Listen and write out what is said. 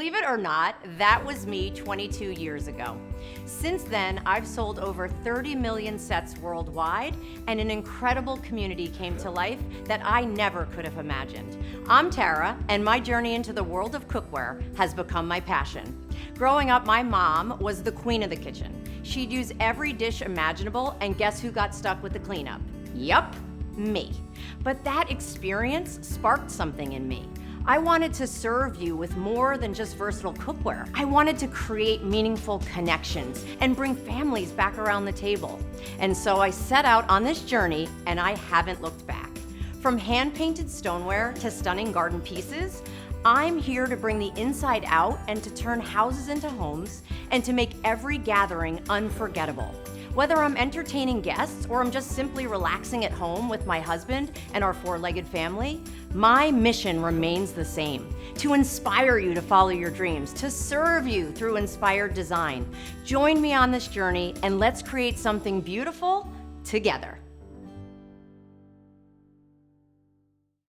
Believe it or not, that was me 22 years ago. Since then, I've sold over 30 million sets worldwide, and an incredible community came to life that I never could have imagined. I'm Tara, and my journey into the world of cookware has become my passion. Growing up, my mom was the queen of the kitchen. She'd use every dish imaginable, and guess who got stuck with the cleanup? Yup, me. But that experience sparked something in me. I wanted to serve you with more than just versatile cookware. I wanted to create meaningful connections and bring families back around the table. And so I set out on this journey, and I haven't looked back. From hand-painted stoneware to stunning garden pieces, I'm here to bring the inside out and to turn houses into homes and to make every gathering unforgettable. Whether I'm entertaining guests or I'm just simply relaxing at home with my husband and our four-legged family, my mission remains the same: to inspire you to follow your dreams, to serve you through inspired design. Join me on this journey and let's create something beautiful together.